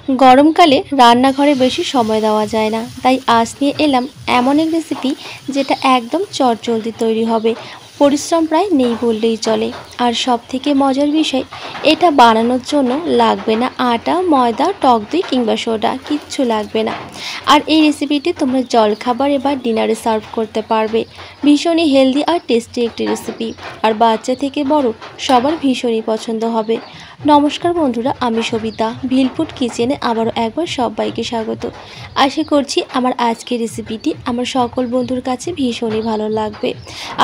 গরমকালে রান্নাঘরে বেশি সময় দেওয়া যায় না, তাই আজ নিয়ে এলাম এমন এক রেসিপি যেটা একদম চটজলদি তৈরি হবে। পরিশ্রম প্রায় নেই বললেই চলে। আর সবথেকে মজার বিষয়, এটা বানানোর জন্য লাগবে না আটা, ময়দা, টক দই কিংবা সোডা, কিচ্ছু লাগবে না। আর এই রেসিপিটি তোমরা জলখাবারে বা ডিনারে সার্ভ করতে পারবে। ভীষণই হেলদি আর টেস্টি একটি রেসিপি, আর বাচ্চা থেকে বড় সবার ভীষণই পছন্দ হবে। নমস্কার বন্ধুরা, আমি সবিতা, ভিলফুড কিচেনে আবারও একবার সবাইকে স্বাগত। আশা করছি আমার আজকের রেসিপিটি আমার সকল বন্ধুর কাছে ভীষণই ভালো লাগবে।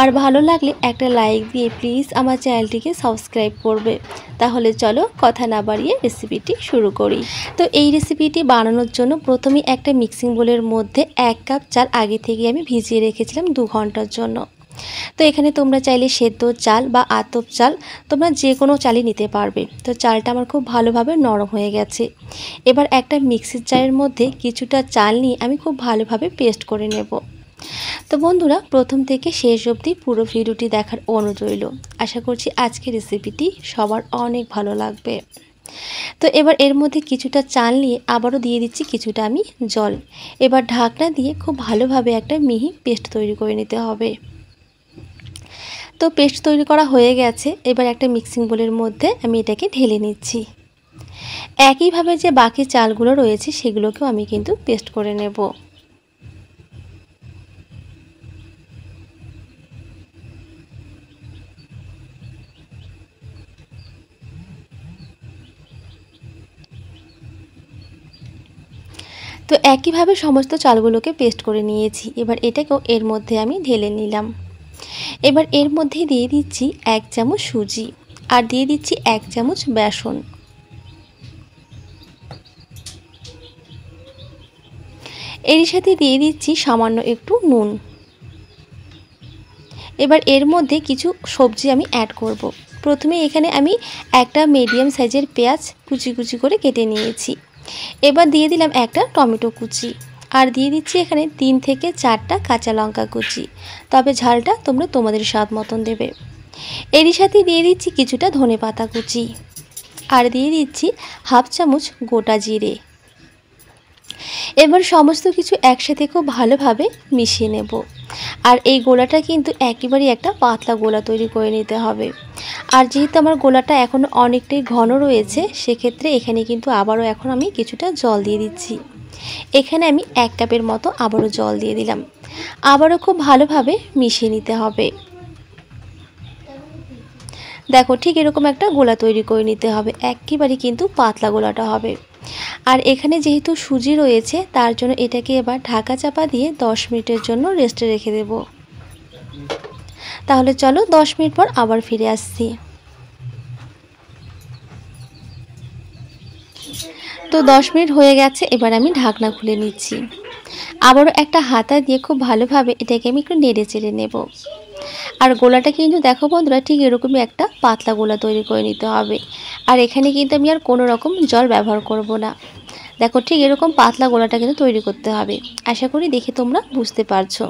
আর ভালো লাগলে একটা লাইক দিয়ে প্লিজ আমার চ্যানেলটিকে সাবস্ক্রাইব করবে। তাহলে চলো কথা না বাড়িয়ে রেসিপিটি শুরু করি। তো এই রেসিপিটি বানানোর জন্য প্রথমেই একটা মিক্সিং বোলের মধ্যে 1 কাপ চাল আগে থেকে আমি ভিজিয়ে রেখেছিলাম 2 ঘন্টার জন্য। তো এখানে তোমরা চাইলে সেদ্ধ চাল বা আতপ চাল তোমরা যে কোনো চালই নিতে পারবে। তো চালটা আমার খুব ভালোভাবে নরম হয়ে গেছে। এবার একটা মিক্সির জারের মধ্যে কিছুটা চাল নিয়ে আমি খুব ভালোভাবে পেস্ট করে নেব। তো বন্ধুরা, প্রথম থেকে শেষ অবধি পুরো ভিডিওটি দেখার অনুরোধ রইল। আশা করছি আজকের রেসিপিটি সবার অনেক ভালো লাগবে। তো এবার এর মধ্যে কিছুটা চাল নিয়ে আবারও দিয়ে দিচ্ছি কিছুটা আমি জল। এবার ঢাকনা দিয়ে খুব ভালোভাবে একটা মিহি পেস্ট তৈরি করে নিতে হবে। তো পেস্ট তৈরি করা হয়ে গেছে। এবার একটা মিক্সিং বোলের মধ্যে আমি এটাকে ঢেলে নিচ্ছি। একইভাবে যে বাকি চালগুলো রয়েছে সেগুলোকেও আমি কিন্তু পেস্ট করে নেব। তো একইভাবে সমস্ত চালগুলোকে পেস্ট করে নিয়েছি। এবার এটাকেও এর মধ্যে আমি ঢেলে নিলাম। এবার এর মধ্যে দিয়ে দিচ্ছি 1 চামচ সুজি আর দিয়ে দিচ্ছি 1 চামচ বেসন। এর সাথে দিয়ে দিচ্ছি সামান্য একটু নুন। এবার এর মধ্যে কিছু সবজি আমি অ্যাড করব। প্রথমে এখানে আমি একটা মিডিয়াম সাইজের পেঁয়াজ কুচি কুচি করে কেটে নিয়েছি। এবার দিয়ে দিলাম একটা টমেটো কুচি আর দিয়ে দিচ্ছি এখানে 3 থেকে 4টা কাঁচা লঙ্কা কুচি, তবে ঝালটা তোমরা তোমাদের স্বাদ মতন দেবে। এরই সাথে দিয়ে দিচ্ছি কিছুটা ধনেপাতা কুচি আর দিয়ে দিচ্ছি হাফ চামচ গোটা জিরে। এবার সমস্ত কিছু একসাথে খুব ভালোভাবে মিশিয়ে নেব। আর এই গোলাটা কিন্তু একেবারেই একটা পাতলা গোলা তৈরি করে নিতে হবে। আর যেহেতু আমার গোলাটা এখন অনেকটাই ঘন রয়েছে, সেক্ষেত্রে এখানে কিন্তু আবারও এখন আমি কিছুটা জল দিয়ে দিচ্ছি। এখানে আমি 1 কাপের মতো আবারও জল দিয়ে দিলাম। আবারও খুব ভালোভাবে মিশিয়ে নিতে হবে। দেখো, ঠিক এরকম একটা গোলা তৈরি করে নিতে হবে, একেবারেই কিন্তু পাতলা গোলাটা হবে। আর এখানে যেহেতু সুজি রয়েছে তার জন্য এটাকে এবার ঢাকা চাপা দিয়ে 10 মিনিটের জন্য রেস্টে রেখে দেব। তাহলে চলো 10 মিনিট পর আবার ফিরে আসছি। তো 10 মিনিট হয়ে গেছে। এবার আমি ঢাকনা খুলে নিচ্ছি। আবারও একটা হাতা দিয়ে খুব ভালোভাবে এটাকে আমি একটু নেড়ে চেড়ে নেব। আর গোলাটা কিন্তু দেখো বন্ধুরা, ঠিক এরকমই একটা পাতলা গোলা তৈরি করে নিতে হবে। আর এখানে কিন্তু আমি আর কোনো রকম জল ব্যবহার করব না। দেখো, ঠিক এরকম পাতলা গোলাটা কিন্তু তৈরি করতে হবে। আশা করি দেখে তোমরা বুঝতে পারছো।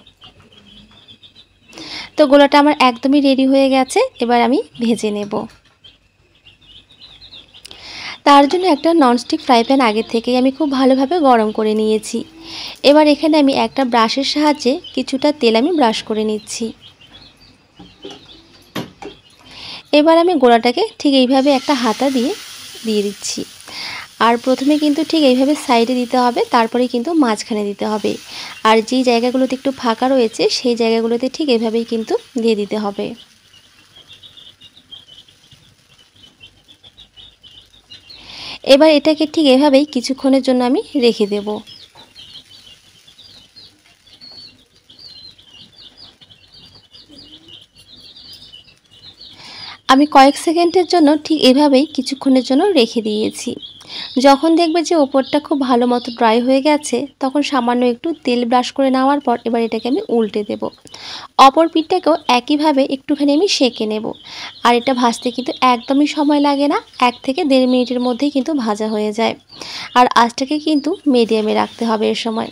তো গোলাটা আমার একদমই রেডি হয়ে গেছে। এবার আমি ভেজে নেব। তার জন্য একটা ননস্টিক ফ্রাই প্যান আগে থেকেই আমি খুব ভালোভাবে গরম করে নিয়েছি। এবার এখানে আমি একটা ব্রাশের সাহায্যে কিছুটা তেল আমি ব্রাশ করে নিচ্ছি। এবার আমি গোলাটাকে ঠিক এইভাবে একটা হাতা দিয়ে দিচ্ছি। আর প্রথমে কিন্তু ঠিক এইভাবে সাইডে দিতে হবে, তারপরে কিন্তু মাঝখানে দিতে হবে। আর যেই জায়গাগুলোতে একটু ফাঁকা রয়েছে সেই জায়গাগুলোতে ঠিক এইভাবেই কিন্তু দিয়ে দিতে হবে। এবার এটাকে ঠিক এভাবেই কিছুক্ষণের জন্য আমি রেখে দেব। আমি কয়েক সেকেন্ডের জন্য ঠিক এভাবেই কিছুক্ষণের জন্য রেখে দিয়েছি। যখন দেখবে যে ওপরটা খুব ভালো মতো ড্রাই হয়ে গেছে, তখন সামান্য একটু তেল ব্রাশ করে নেওয়ার পর এবার এটাকে আমি উল্টে দেব। অপর পিঠটাকেও একইভাবে একটুখানি আমি সেঁকে নেব। আর এটা ভাজতে কিন্তু একদমই সময় লাগে না, 1 থেকে 1.5 মিনিটের মধ্যেই কিন্তু ভাজা হয়ে যায়। আর আঁচটাকে কিন্তু মিডিয়ামে রাখতে হবে এর সময়।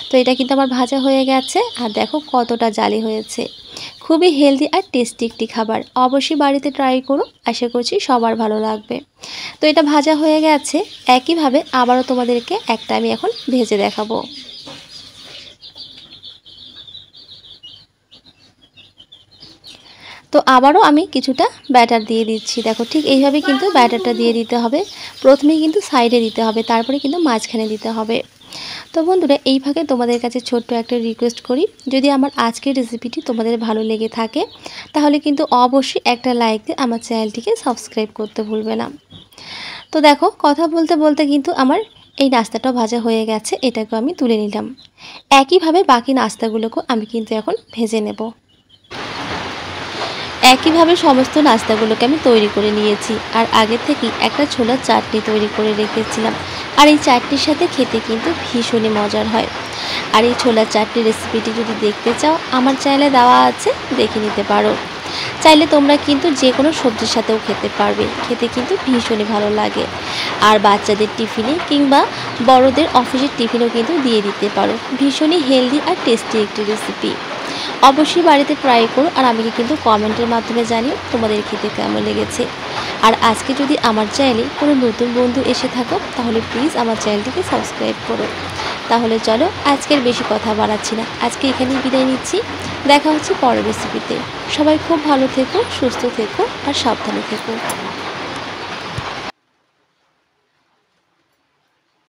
তো এটা কিন্তু আমার ভাজা হয়ে গেছে। আর দেখো কতটা জালি হয়েছে, খুবই হেলদি আর টেস্টি একটি খাবার, অবশ্যই বাড়িতে ট্রাই করো, আশা করছি সবার ভালো লাগবে। তো এটা ভাজা হয়ে গেছে। একইভাবে আবারও তোমাদেরকে একটা আমি এখন ভেজে দেখাবো। তো আবারও আমি কিছুটা ব্যাটার দিয়ে দিচ্ছি। দেখো ঠিক এইভাবে কিন্তু ব্যাটারটা দিয়ে দিতে হবে। প্রথমেই কিন্তু সাইডে দিতে হবে, তারপরে কিন্তু মাঝখানে দিতে হবে। তো বন্ধুরা, এই ফাঁকে তোমাদের কাছে ছোট্ট একটা রিকোয়েস্ট করি, যদি আমার আজকের রেসিপিটি তোমাদের ভালো লেগে থাকে তাহলে কিন্তু অবশ্যই একটা লাইক দিয়ে আমার চ্যানেলটিকে সাবস্ক্রাইব করতে ভুলবে না। তো দেখো কথা বলতে বলতে কিন্তু আমার এই নাস্তাটাও ভাজা হয়ে গেছে, এটাকেও আমি তুলে নিলাম। একইভাবে বাকি নাস্তাগুলোকেও আমি কিন্তু এখন ভেজে নেব। একইভাবে সমস্ত নাস্তাগুলোকে আমি তৈরি করে নিয়েছি, আর আগে থেকেই একটা ছোলার চাটনি তৈরি করে রেখেছিলাম। আর এই চাটনির সাথে খেতে কিন্তু ভীষণই মজার হয়। আর এই ছোলার চাটনির রেসিপিটি যদি দেখতে চাও আমার চ্যানেলে দেওয়া আছে, দেখে নিতে পারো। চাইলে তোমরা কিন্তু যে কোনো সবজির সাথেও খেতে পারবে, খেতে কিন্তু ভীষণই ভালো লাগে। আর বাচ্চাদের টিফিনে কিংবা বড়দের অফিসের টিফিনেও কিন্তু দিয়ে দিতে পারো। ভীষণই হেলদি আর টেস্টি একটি রেসিপি, অবশ্যই বাড়িতে ট্রাই করো। আর আমাকে কিন্তু কমেন্টের মাধ্যমে জানিও তোমাদের খেতে কেমন লেগেছে। আর আজকে যদি আমার চ্যানেলে কোনো নতুন বন্ধু এসে থাকো তাহলে প্লিজ আমার চ্যানেলটিকে সাবস্ক্রাইব করো। তাহলে চলো, আজকের বেশি কথা বাড়াচ্ছি না, আজকে এখানেই বিদায় নিচ্ছি। দেখা হচ্ছে পরের রেসিপিতে। সবাই খুব ভালো থেকো, সুস্থ থেকো আর সাবধানে থেকো।